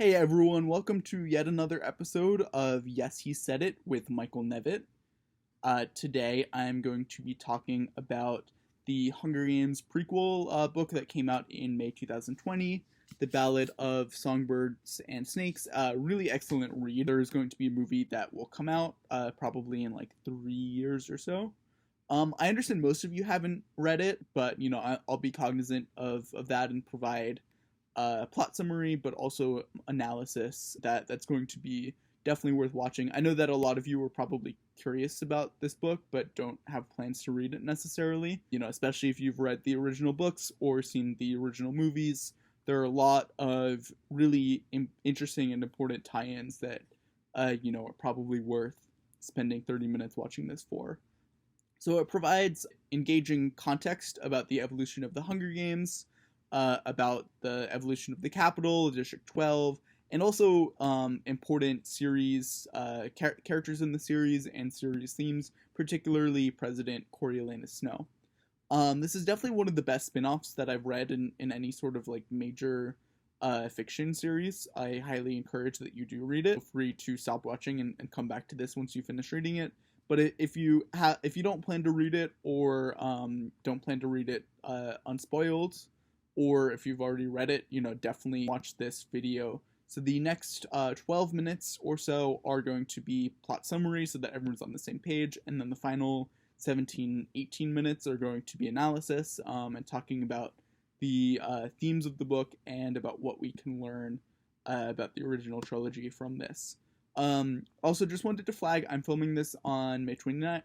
Hey everyone, welcome to yet another episode of Yes, He Said It with Michael Nevitt. Today I'm going to be talking about the Hunger Games prequel book that came out in May 2020, The Ballad of Songbirds and Snakes. Really excellent read. There's going to be a movie that will come out probably in like 3 years or so. I understand most of you haven't read it, but I'll be cognizant of that and provide plot summary, but also analysis that's going to be definitely worth watching. I know that a lot of you are probably curious about this book, but don't have plans to read it necessarily. Especially if you've read the original books or seen the original movies. There are a lot of really interesting and important tie-ins that are probably worth spending 30 minutes watching this for. So it provides engaging context about the evolution of the Hunger Games, about the evolution of the Capitol, District 12, and also important series characters in the series and series themes, particularly President Coriolanus Snow. This is definitely one of the best spin-offs that I've read in any sort of like major fiction series. I highly encourage that you do read it. Feel free to stop watching and come back to this once you finish reading it. But if you don't plan to read it or don't plan to read it unspoiled, or if you've already read it, definitely watch this video. So the next 12 minutes or so are going to be plot summary so that everyone's on the same page, and then the final 17, 18 minutes are going to be analysis and talking about the themes of the book and about what we can learn about the original trilogy from this. Also, just wanted to flag, I'm filming this on May 29th.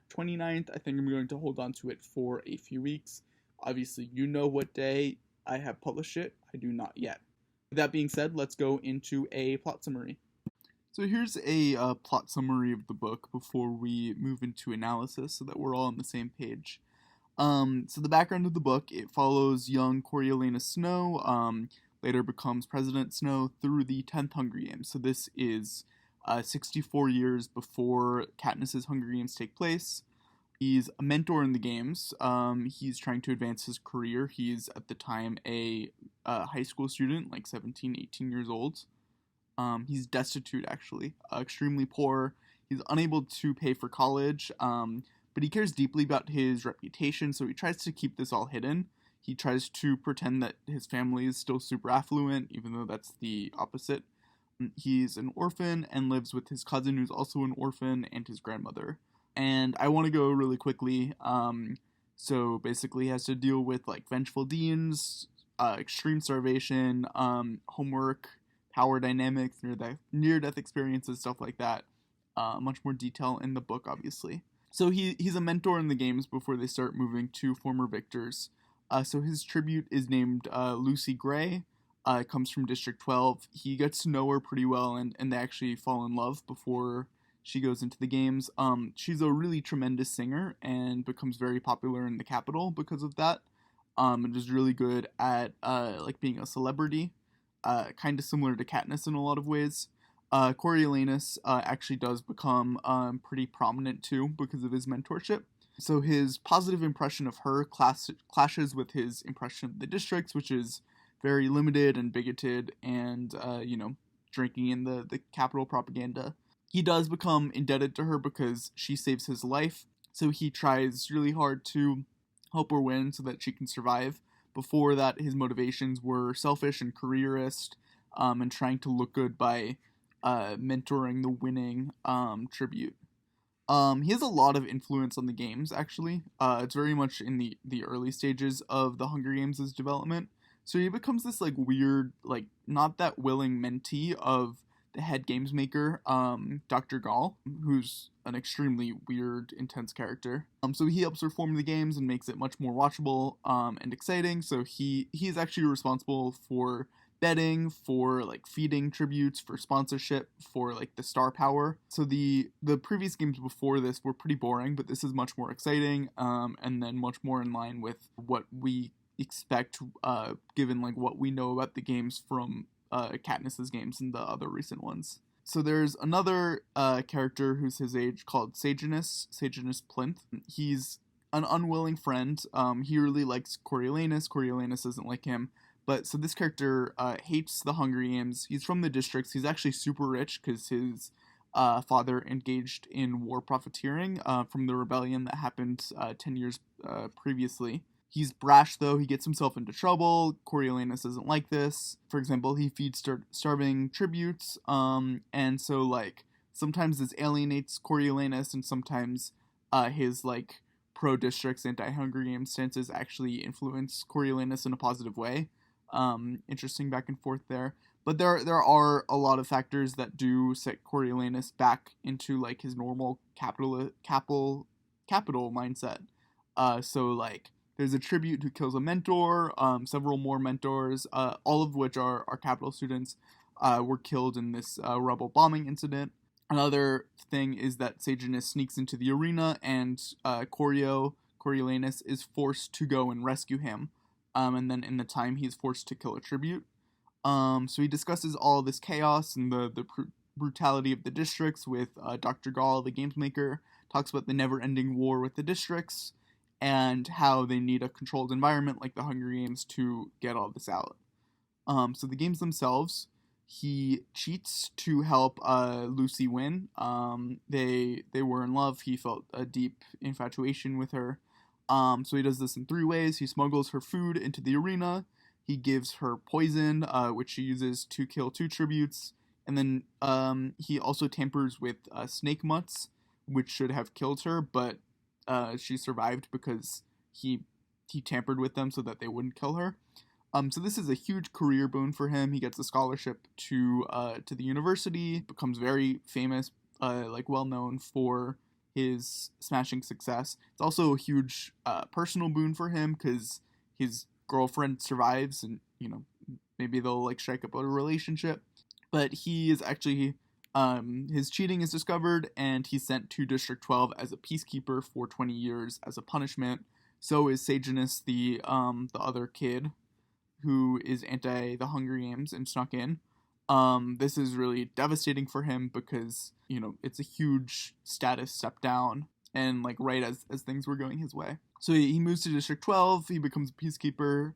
I think I'm going to hold on to it for a few weeks. Obviously, you know what day I have published it. I do not yet. With that being said, let's go into a plot summary. So here's a plot summary of the book before we move into analysis so that we're all on the same page. So the background of the book, it follows young Coriolanus Snow, later becomes President Snow, through the 10th Hunger Games. So this is 64 years before Katniss's Hunger Games take place. He's a mentor in the games. He's trying to advance his career. He's, at the time, a high school student, like 17, 18 years old. He's destitute, actually, extremely poor. He's unable to pay for college, but he cares deeply about his reputation, so he tries to keep this all hidden. He tries to pretend that his family is still super affluent, even though that's the opposite. He's an orphan and lives with his cousin, who's also an orphan, and his grandmother. And I want to go really quickly. So basically, he has to deal with like vengeful deans, extreme starvation, homework, power dynamics, near-death experiences, stuff like that. Much more detail in the book, obviously. So he's a mentor in the games before they start moving to former victors. So his tribute is named Lucy Gray. It comes from District 12. He gets to know her pretty well, and they actually fall in love before she goes into the games. She's a really tremendous singer and becomes very popular in the Capitol because of that. And is really good at like being a celebrity, kind of similar to Katniss in a lot of ways. Coriolanus actually does become pretty prominent too because of his mentorship. So his positive impression of her clashes with his impression of the districts, which is very limited and bigoted and, drinking in the Capitol propaganda. He does become indebted to her because she saves his life, so he tries really hard to help her win so that she can survive. Before that, his motivations were selfish and careerist, and trying to look good by mentoring the winning tribute. He has a lot of influence on the games, actually. It's very much in the early stages of the Hunger Games' development. So he becomes this, like, weird, like, not that willing mentee of the head games maker, Dr. Gall, who's an extremely weird, intense character. So he helps reform the games and makes it much more watchable, and exciting. So he's actually responsible for betting, for, like, feeding tributes, for sponsorship, for, like, the star power. So the previous games before this were pretty boring, but this is much more exciting, and then much more in line with what we expect, given, like, what we know about the games from Katniss's games and the other recent ones. So there's another character who's his age called Sejanus Plinth. He's an unwilling friend. He really likes Coriolanus. Coriolanus doesn't like him, But so this character hates the Hunger Games. He's from the districts. He's actually super rich because his father engaged in war profiteering from the rebellion that happened 10 years previously. He's brash, though. He gets himself into trouble. Coriolanus doesn't like this. For example, he feeds starving tributes. And so, like, sometimes this alienates Coriolanus, and sometimes his, like, pro-districts, anti-Hunger Games stances actually influence Coriolanus in a positive way. Interesting back and forth there. But there are a lot of factors that do set Coriolanus back into, like, his normal capital mindset. So, like, there's a tribute who kills a mentor, several more mentors, all of which are capital students, were killed in this rebel bombing incident. Another thing is that Sejanus sneaks into the arena, and Coriolanus is forced to go and rescue him. And then in the time, he's forced to kill a tribute. So he discusses all this chaos and the brutality of the districts with Dr. Gall, the games maker, talks about the never-ending war with the districts, and how they need a controlled environment like the Hunger Games to get all this out. So the games themselves, he cheats to help Lucy win. They were in love. He felt a deep infatuation with her. So he does this in 3 ways. He smuggles her food into the arena. He gives her poison, which she uses to kill 2 tributes. And then he also tampers with snake mutts, which should have killed her, but she survived because he tampered with them so that they wouldn't kill her. So this is a huge career boon for him. He gets a scholarship to the university, becomes very famous, like well known for his smashing success. It's also a huge personal boon for him because his girlfriend survives, and maybe they'll like strike up a relationship. But he is actually his cheating is discovered, and he's sent to District 12 as a peacekeeper for 20 years as a punishment. So is Sejanus, the other kid who is anti the Hunger Games and snuck in. This is really devastating for him because, it's a huge status step down, and like right as things were going his way. So he moves to District 12, he becomes a peacekeeper,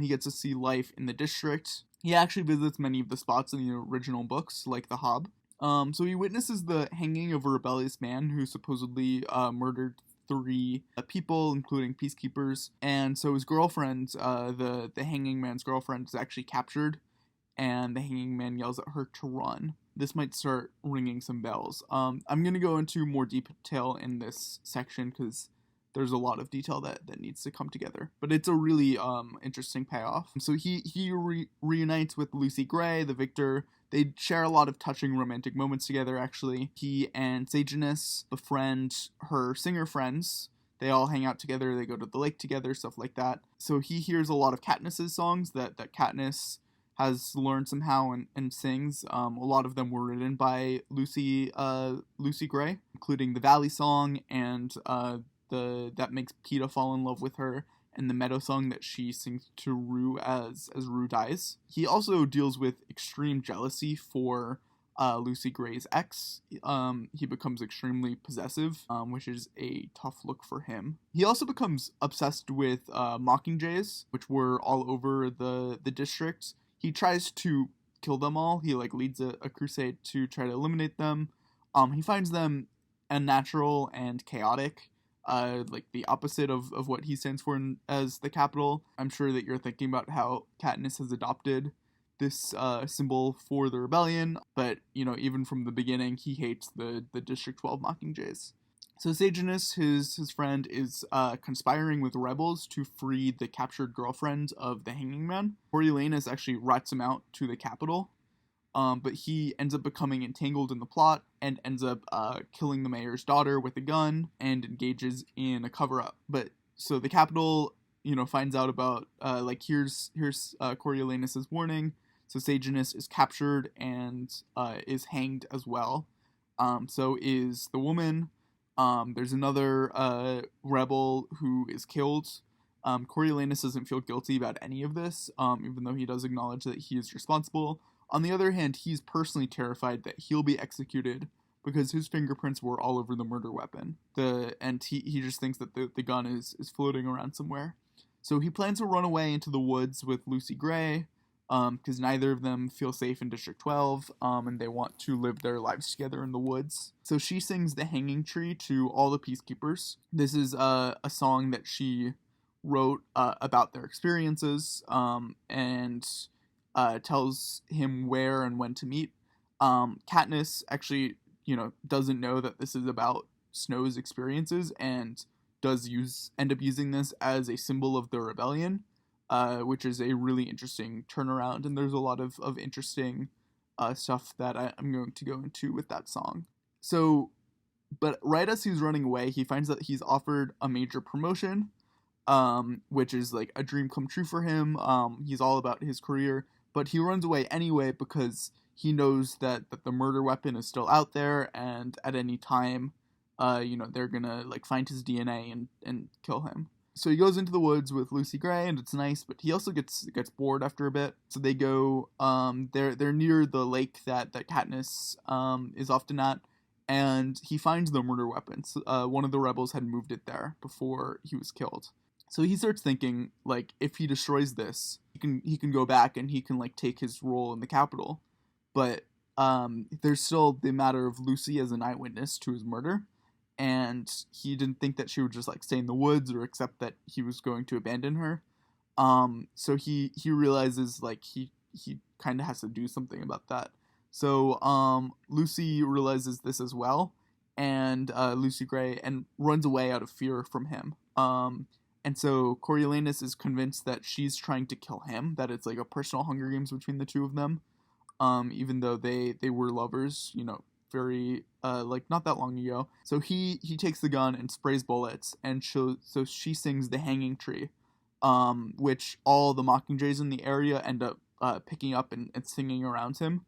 he gets to see life in the district. He actually visits many of the spots in the original books, like the Hob. So he witnesses the hanging of a rebellious man who supposedly murdered 3 people, including peacekeepers. And so his girlfriend, the hanging man's girlfriend, is actually captured, and the hanging man yells at her to run. This might start ringing some bells. I'm going to go into more detail in this section because there's a lot of detail that needs to come together. But it's a really interesting payoff. So he reunites with Lucy Gray, the victor. They share a lot of touching romantic moments together, actually. He and Sejanus befriend her singer friends. They all hang out together, they go to the lake together, stuff like that. So he hears a lot of Katniss's songs that Katniss has learned somehow and sings. A lot of them were written by Lucy Gray, including the Valley Song and That Makes Peeta Fall in Love with Her, and the Meadow Song that she sings to Rue as Rue dies. He also deals with extreme jealousy for Lucy Gray's ex. He becomes extremely possessive, which is a tough look for him. He also becomes obsessed with mockingjays, which were all over the district. He tries to kill them all. He leads a crusade to try to eliminate them. He finds them unnatural and chaotic. The opposite of what he stands for as the capital. I'm sure that you're thinking about how Katniss has adopted this symbol for the rebellion, but even from the beginning, he hates the District 12 Mockingjays. So Sejanus, his friend, is conspiring with rebels to free the captured girlfriend of the Hanging Man. Coriolanus actually rats him out to the capital, but he ends up becoming entangled in the plot and ends up killing the mayor's daughter with a gun and engages in a cover-up. But so the capital, finds out about here's Coriolanus's warning. So Sejanus is captured and is hanged as well. So is the woman. There's another rebel who is killed. Coriolanus doesn't feel guilty about any of this, even though he does acknowledge that he is responsible. On the other hand, he's personally terrified that he'll be executed because his fingerprints were all over the murder weapon. And he just thinks that the gun is floating around somewhere. So he plans to run away into the woods with Lucy Gray, because neither of them feel safe in District 12, and they want to live their lives together in the woods. So she sings The Hanging Tree to all the Peacekeepers. This is a song that she wrote about their experiences, and tells him where and when to meet. Katniss actually, doesn't know that this is about Snow's experiences, and does end up using this as a symbol of the rebellion, which is a really interesting turnaround, and there's a lot of interesting stuff that I'm going to go into with that song. So, but right as he's running away, he finds that he's offered a major promotion, which is like a dream come true for him. He's all about his career, but he runs away anyway because he knows that the murder weapon is still out there, and at any time, they're gonna like find his DNA and kill him. So he goes into the woods with Lucy Gray, and it's nice, but he also gets bored after a bit. So they go, they're near the lake that Katniss is often at, and he finds the murder weapon. One of the rebels had moved it there before he was killed. So he starts thinking, like, if he destroys this, he can go back and he can like take his role in the Capitol. But there's still the matter of Lucy as an eyewitness to his murder, and he didn't think that she would just like stay in the woods or accept that he was going to abandon her. So he realizes like he kind of has to do something about that. So Lucy realizes this as well, and Lucy Gray, and runs away out of fear from him. And so Coriolanus is convinced that she's trying to kill him, that it's like a personal Hunger Games between the two of them, even though they were lovers, very like not that long ago. So he takes the gun and sprays bullets, and so she sings The Hanging Tree, which all the Mockingjays in the area end up picking up and singing around him.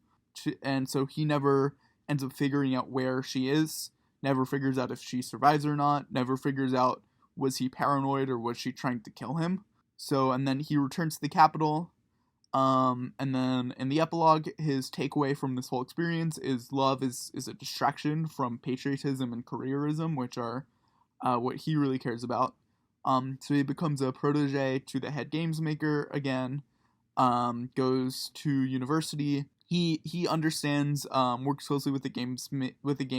And so he never ends up figuring out where she is, never figures out if she survives or not, never figures out was he paranoid or was she trying to kill him. So, and then he returns to the Capitol. And then in the epilogue, his takeaway from this whole experience is love is a distraction from patriotism and careerism, which are what he really cares about. So he becomes a protege to the head games maker again, goes to university. He understands, works closely with the game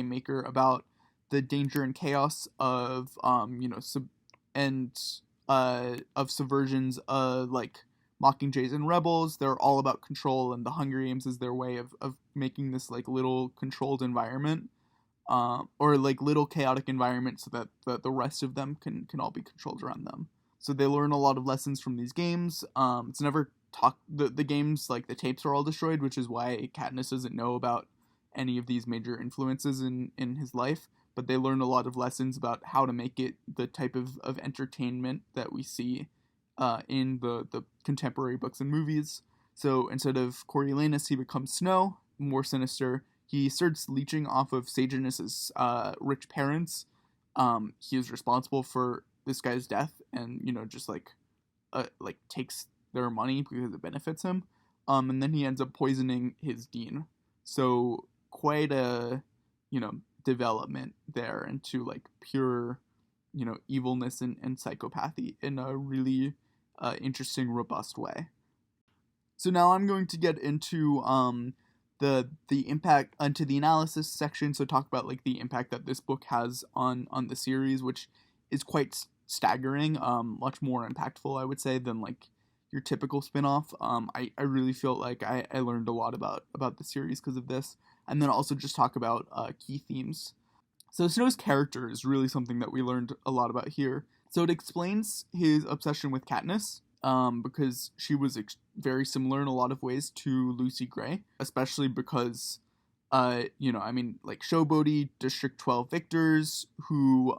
maker about the danger and chaos of of subversions, like Mockingjays and rebels. They're all about control, and the Hunger Games is their way of making this like little controlled environment, or like little chaotic environment, so that the rest of them can all be controlled around them. So they learn a lot of lessons from these games. It's never the games, like the tapes are all destroyed, which is why Katniss doesn't know about any of these major influences in his life. But they learn a lot of lessons about how to make it the type of entertainment that we see in the contemporary books and movies. So instead of Coriolanus, he becomes Snow, more sinister. He starts leeching off of Sejanus's rich parents. He is responsible for this guy's death, and just like takes their money because it benefits him. And then he ends up poisoning his dean. So quite a development there into like pure evilness and psychopathy in a really interesting, robust way. So now I'm going to get into the impact, into the analysis section. So talk about like the impact that this book has on the series, which is quite staggering, much more impactful, I would say, than like your typical spin-off. I really feel like I learned a lot about the series because of this. And then also just talk about key themes. So Snow's character is really something that we learned a lot about here. So it explains his obsession with Katniss, because she was very similar in a lot of ways to Lucy Gray, especially because, like showboaty District 12 victors who,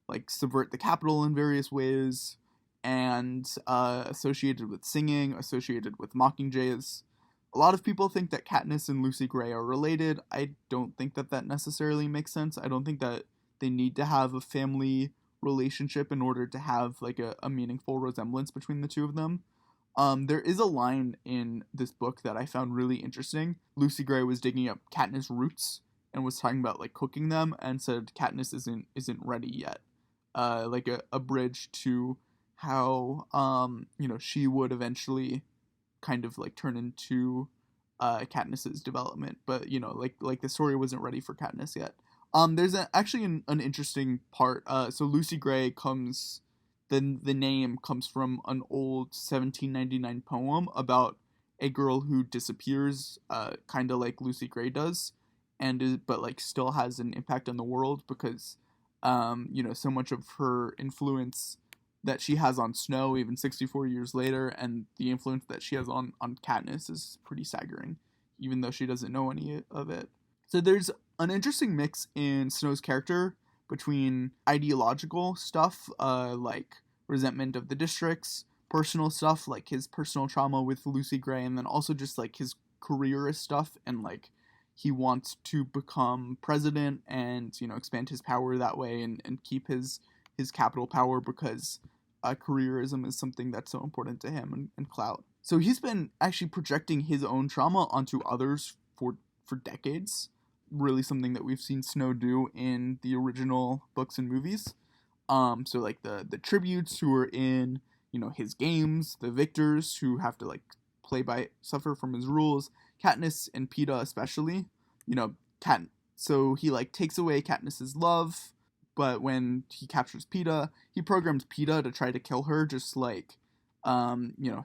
like subvert the Capitol in various ways, and associated with singing, associated with Mockingjays. A lot of people think that Katniss and Lucy Gray are related. I don't think that necessarily makes sense. I don't think that they need to have a family relationship in order to have like a meaningful resemblance between the two of them. There is a line in this book that I found really interesting. Lucy Gray was digging up Katniss roots and was talking about like cooking them, and said Katniss isn't ready yet. Like a bridge to how she would eventually kind of like turn into Katniss's development, but like the story wasn't ready for Katniss yet. There's actually an interesting part. So Lucy Gray comes, the name comes from an old 1799 poem about a girl who disappears, kind of like Lucy Gray does, but like still has an impact on the world because, so much of her influence that she has on Snow, even 64 years later, and the influence that she has on Katniss is pretty staggering, even though she doesn't know any of it. So there's an interesting mix in Snow's character between ideological stuff, like resentment of the districts, personal stuff, like his personal trauma with Lucy Gray, and then also just like his careerist stuff, and like he wants to become president and expand his power that way, and keep his capital power because careerism is something that's so important to him, and clout. So he's been actually projecting his own trauma onto others for decades. Really something that we've seen Snow do in the original books and movies. So like the tributes who are in his games, the victors who have to like suffer from his rules, Katniss and Peeta especially. So he like takes away Katniss's love, but when he captures Peeta, he programs Peeta to try to kill her, just like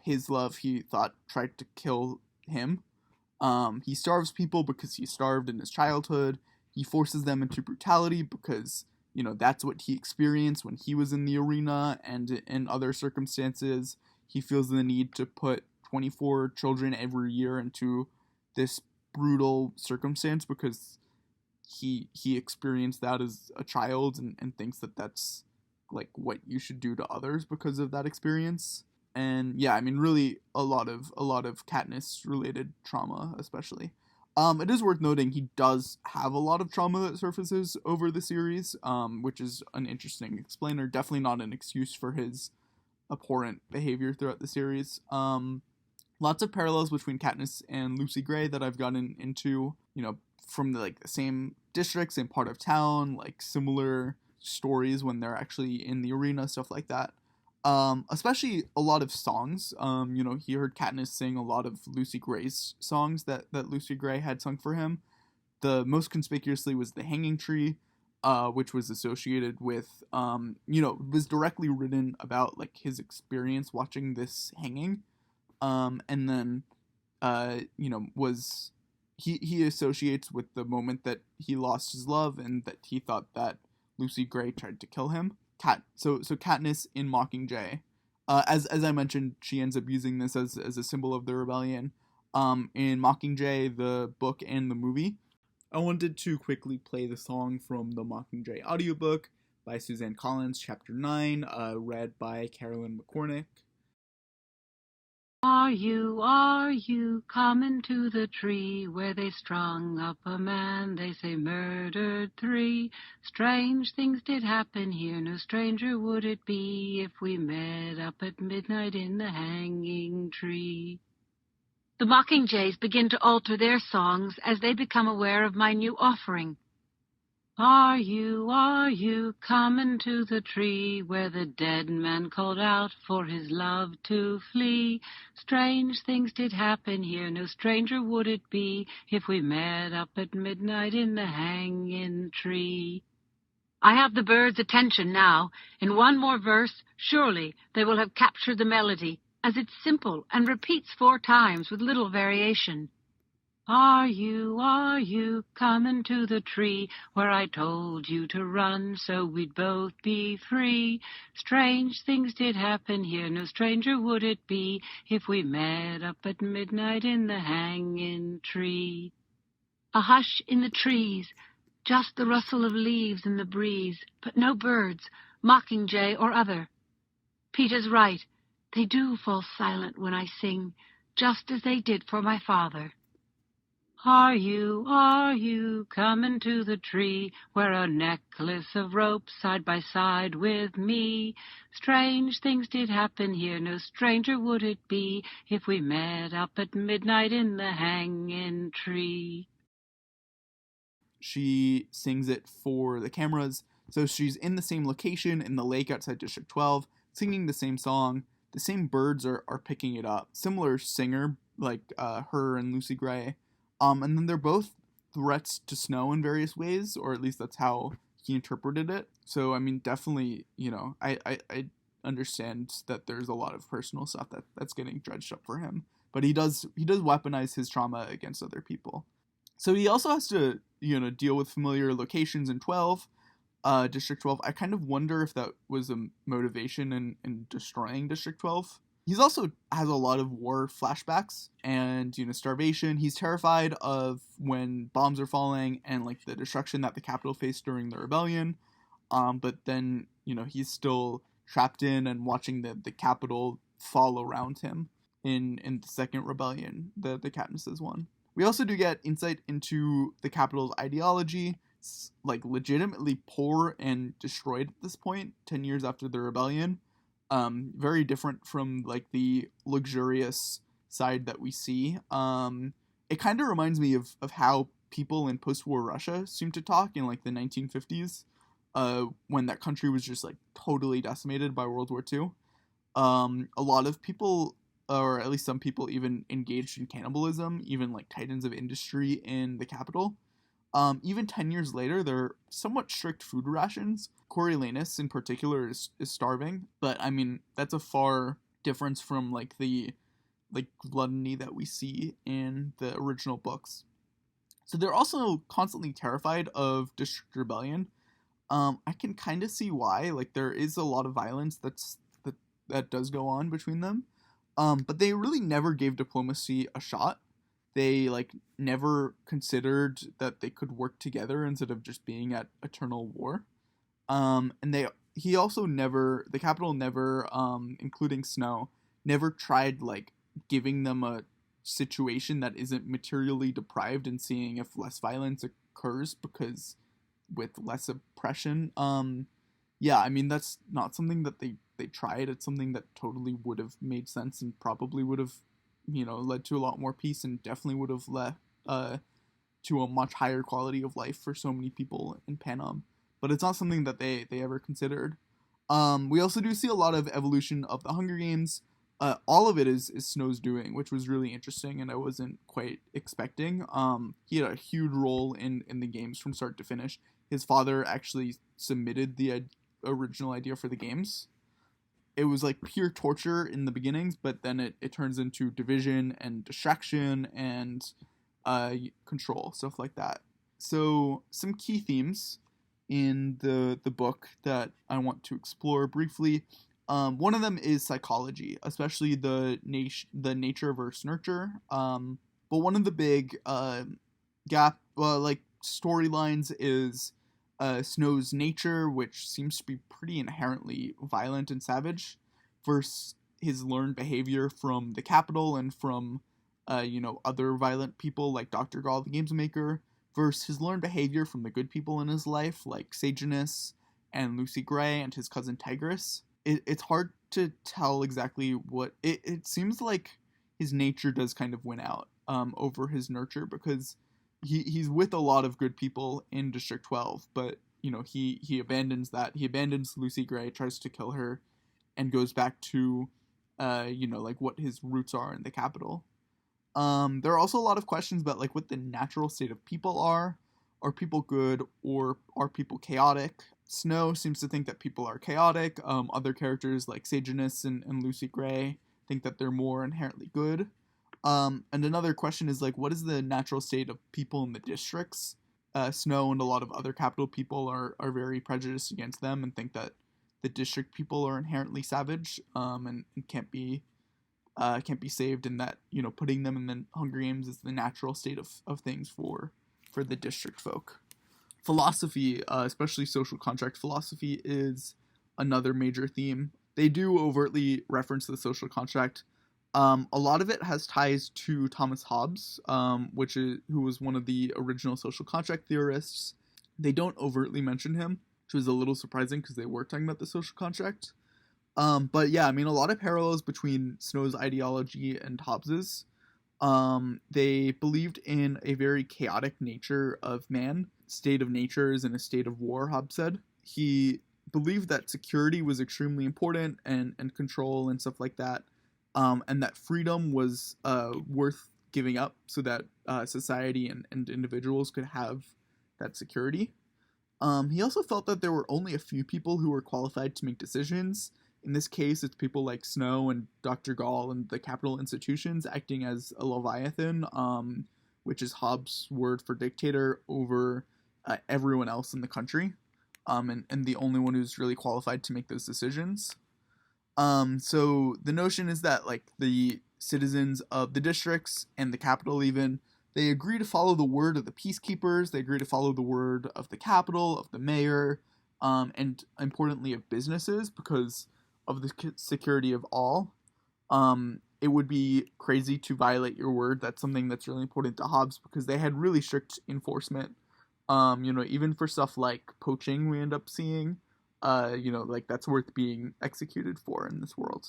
his love he thought tried to kill him. He starves people because he starved in his childhood. He forces them into brutality because, that's what he experienced when he was in the arena, and in other circumstances. He feels the need to put 24 children every year into this brutal circumstance because he experienced that as a child, and thinks that that's like what you should do to others because of that experience. And yeah, I mean, really a lot of Katniss related trauma, especially. It is worth noting he does have a lot of trauma that surfaces over the series, which is an interesting explainer. Definitely not an excuse for his abhorrent behavior throughout the series. Lots of parallels between Katniss and Lucy Gray that I've gotten into, from the same district, same part of town, like similar stories when they're actually in the arena, stuff like that. Especially a lot of songs. He heard Katniss sing a lot of Lucy Gray's songs that Lucy Gray had sung for him. The most conspicuously was The Hanging Tree, which was associated with, was directly written about like his experience watching this hanging. And then, he associates with the moment that he lost his love and that he thought that Lucy Gray tried to kill him. So Katniss in Mockingjay, as I mentioned, she ends up using this as a symbol of the rebellion. In Mockingjay, the book and the movie. I wanted to quickly play the song from the Mockingjay audiobook by Suzanne Collins, Chapter 9, read by Carolyn McCormick. Are you coming to the tree where they strung up a man, they say murdered 3? Strange things did happen here, no stranger would it be if we met up at midnight in the hanging tree. The mockingjays begin to alter their songs as they become aware of my new offering. Are you coming to the tree where the dead man called out for his love to flee? Strange things did happen here, no stranger would it be if we met up at midnight in the hanging tree. I have the birds' attention now. In one more verse, surely they will have captured the melody, as it's simple and repeats 4 times with little variation. Are you coming to the tree where I told you to run so we'd both be free? Strange things did happen here, no stranger would it be if we met up at midnight in the hanging tree. A hush in the trees, just the rustle of leaves in the breeze, but no birds, mockingjay or other. Peeta's right, they do fall silent when I sing, just as they did for my father. Are you coming to the tree where a necklace of ropes side by side with me? Strange things did happen here, no stranger would it be if we met up at midnight in the hanging tree. She sings it for the cameras, so she's in the same location in the lake outside District 12. singing the same song. The same birds are picking it up. Similar singer, like her and Lucy Gray. And then they're both threats to Snow in various ways, or at least that's how he interpreted it. So, I mean, definitely, I understand that there's a lot of personal stuff that's getting dredged up for him. But he does weaponize his trauma against other people. So he also has to, deal with familiar locations in 12. District 12. I kind of wonder if that was a motivation in destroying District 12. He's also has a lot of war flashbacks and, starvation. He's terrified of when bombs are falling and, like, the destruction that the capital faced during the rebellion. But then, he's still trapped in and watching the capital fall around him in the second rebellion, the Katniss's one. We also do get insight into the capital's ideology. It's, like, legitimately poor and destroyed at this point, 10 years after the rebellion. Very different from, like, the luxurious side that we see. It kind of reminds me of how people in post-war Russia seem to talk in, like, the 1950s, when that country was just, like, totally decimated by World War II. A lot of people, or at least some people, even engaged in cannibalism, even, like, titans of industry in the capital. Even 10 years later, there are somewhat strict food rations. Coriolanus, in particular, is starving. But, I mean, that's a far difference from, like, the, like, gluttony that we see in the original books. So they're also constantly terrified of District Rebellion. I can kind of see why. Like, there is a lot of violence that does go on between them. But they really never gave diplomacy a shot. They, like, never considered that they could work together instead of just being at eternal war. And he also never, the capital never, including Snow, never tried, like, giving them a situation that isn't materially deprived and seeing if less violence occurs because with less oppression. Yeah, I mean, that's not something that they tried. It's something that totally would have made sense and probably would have, led to a lot more peace and definitely would have led to a much higher quality of life for so many people in Panem. But it's not something that they ever considered. We also do see a lot of evolution of the Hunger Games. All of it is Snow's doing, which was really interesting and I wasn't quite expecting. He had a huge role in the games from start to finish. His father actually submitted the original idea for the games. It was like pure torture in the beginnings, but then it turns into division and distraction and control, stuff like that. So some key themes in the book that I want to explore briefly. One of them is psychology, especially the nature versus nurture. But one of the big storylines is Snow's nature, which seems to be pretty inherently violent and savage, versus his learned behavior from the capital and from, other violent people like Dr. Gall, the games maker, versus his learned behavior from the good people in his life, like Saginus and Lucy Gray and his cousin Tigris. It's hard to tell exactly what... It seems like his nature does kind of win out over his nurture, because he's with a lot of good people in District 12, but, he abandons that. He abandons Lucy Gray, tries to kill her, and goes back to, what his roots are in the capital. There are also a lot of questions about, like, what the natural state of people are. Are people good, or are people chaotic? Snow seems to think that people are chaotic. Other characters like Saginus and Lucy Gray think that they're more inherently good. And another question is, like, what is the natural state of people in the districts? Snow and a lot of other capital people are very prejudiced against them and think that the district people are inherently savage and can't be saved, and that, putting them in the Hunger Games is the natural state of things for the district folk. Philosophy, especially social contract philosophy, is another major theme. They do overtly reference the social contract. A lot of it has ties to Thomas Hobbes, who was one of the original social contract theorists. They don't overtly mention him, which was a little surprising because they were talking about the social contract. But yeah, I mean, a lot of parallels between Snow's ideology and Hobbes's. They believed in a very chaotic nature of man. State of nature is in a state of war, Hobbes said. He believed that security was extremely important and control and stuff like that, and that freedom was worth giving up so that society and individuals could have that security. He also felt that there were only a few people who were qualified to make decisions. In this case, it's people like Snow and Dr. Gall and the capital institutions acting as a leviathan, which is Hobbes' word for dictator over everyone else in the country, and the only one who's really qualified to make those decisions. So the notion is that like the citizens of the districts and the capital even, they agree to follow the word of the peacekeepers, they agree to follow the word of the capital, of the mayor, and importantly of businesses because of the security of all. It would be crazy to violate your word. That's something that's really important to Hobbes because they had really strict enforcement. Even for stuff like poaching, we end up seeing, like that's worth being executed for in this world.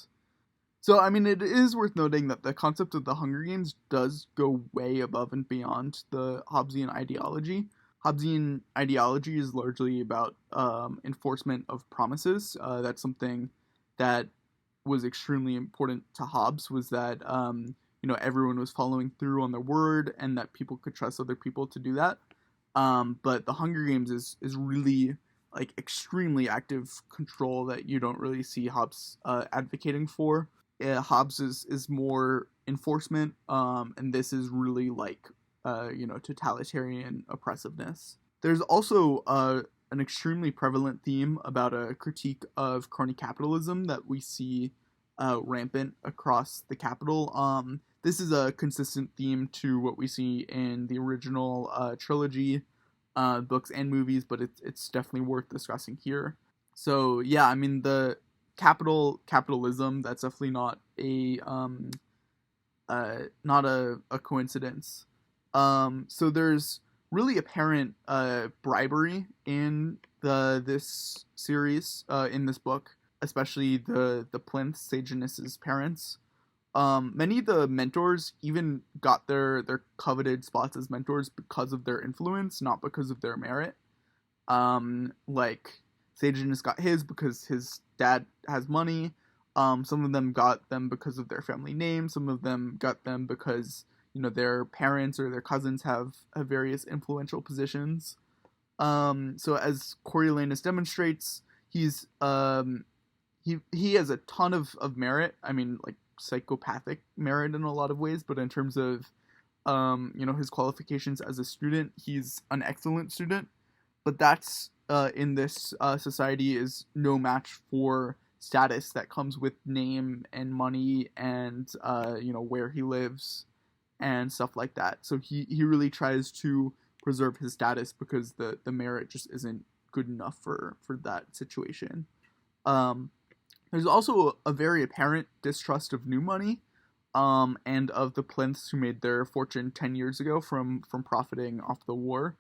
So, I mean, it is worth noting that the concept of the Hunger Games does go way above and beyond the Hobbesian ideology. Hobbesian ideology is largely about enforcement of promises. That's something that was extremely important to Hobbes, was that, everyone was following through on their word and that people could trust other people to do that. But the Hunger Games is really like extremely active control that you don't really see Hobbes advocating for. Hobbes is more enforcement, and this is really like totalitarian oppressiveness. There's also an extremely prevalent theme about a critique of crony capitalism that we see rampant across the capital. This is a consistent theme to what we see in the original trilogy, books and movies, but it's definitely worth discussing here. So yeah, I mean the capitalism, that's definitely not a coincidence. So there's really apparent bribery in this series, in this book, especially the Plinth, Sejanus's parents. Many of the mentors even got their coveted spots as mentors because of their influence, not because of their merit. Like Sejanus got his because his dad has money. Some of them got them because of their family name. Some of them got them because their parents or their cousins have various influential positions. So as Coriolanus demonstrates, he's he has a ton of merit. I mean, like psychopathic merit in a lot of ways, but in terms of his qualifications as a student, he's an excellent student. But that's in this society is no match for status that comes with name and money and where he lives and stuff like that. So he really tries to preserve his status because the merit just isn't good enough for that situation. There's also a very apparent distrust of new money, and of the Plinths who made their fortune 10 years ago from profiting off the war.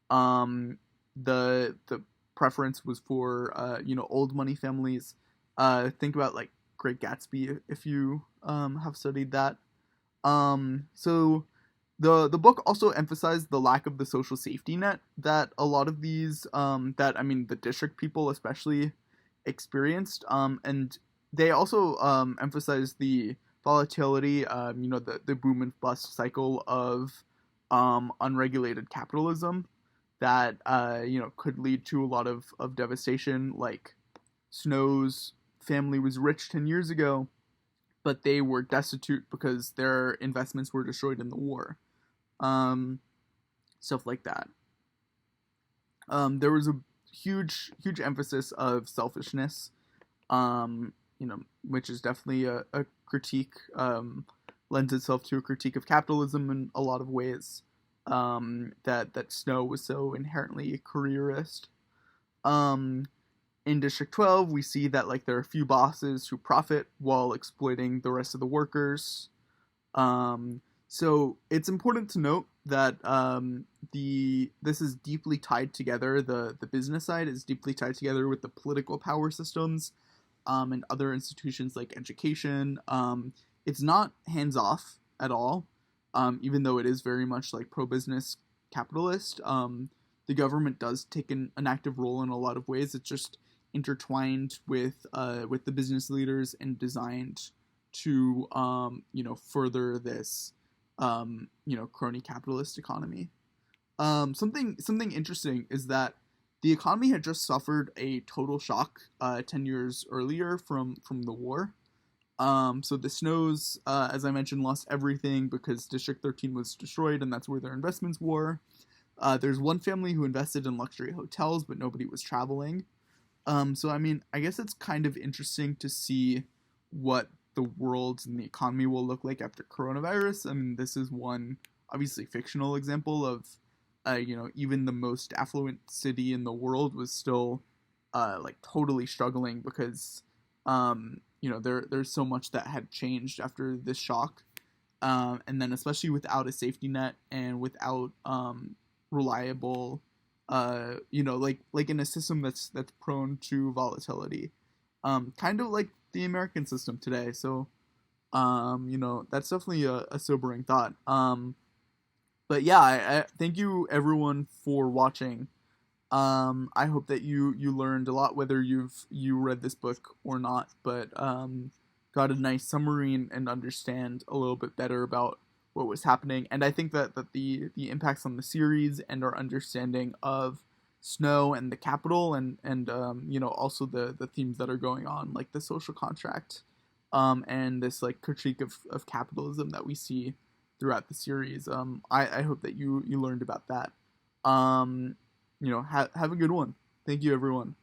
The preference was for old money families. Think about like Great Gatsby if you have studied that. So the book also emphasized the lack of the social safety net that a lot of these the district people especially experienced, and they also emphasized the volatility, the boom and bust cycle of unregulated capitalism that could lead to a lot of devastation. Like Snow's family was rich 10 years ago, but they were destitute because their investments were destroyed in the war. Stuff like that. There was a huge emphasis of selfishness, which is definitely a critique, lends itself to a critique of capitalism in a lot of ways, that Snow was so inherently a careerist. In District 12, we see that like there are a few bosses who profit while exploiting the rest of the workers. So it's important to note that this is deeply tied together. The business side is deeply tied together with the political power systems, and other institutions like education. It's not hands off at all, even though it is very much like pro-business capitalist. The government does take an active role in a lot of ways. It's just intertwined with the business leaders and designed to further this crony capitalist economy. Something interesting is that the economy had just suffered a total shock 10 years earlier from the war. So the Snows, as I mentioned, lost everything because District 13 was destroyed, and that's where their investments were. There's one family who invested in luxury hotels, but nobody was traveling. So I mean, I guess it's kind of interesting to see what the world and the economy will look like after coronavirus. I mean, this is one obviously fictional example of, even the most affluent city in the world was still, like totally struggling because, there's so much that had changed after this shock, and then especially without a safety net and without reliable, like in a system that's prone to volatility, kind of like the American system today. So, that's definitely a sobering thought. But yeah, I thank you everyone for watching. I hope that you learned a lot, whether you read this book or not, but got a nice summary and understand a little bit better about what was happening. And I think that the impacts on the series and our understanding of Snow and the capital and also the themes that are going on, like the social contract, and this like critique of capitalism that we see throughout the series. I hope that you learned about that. Have a good one. Thank you, everyone.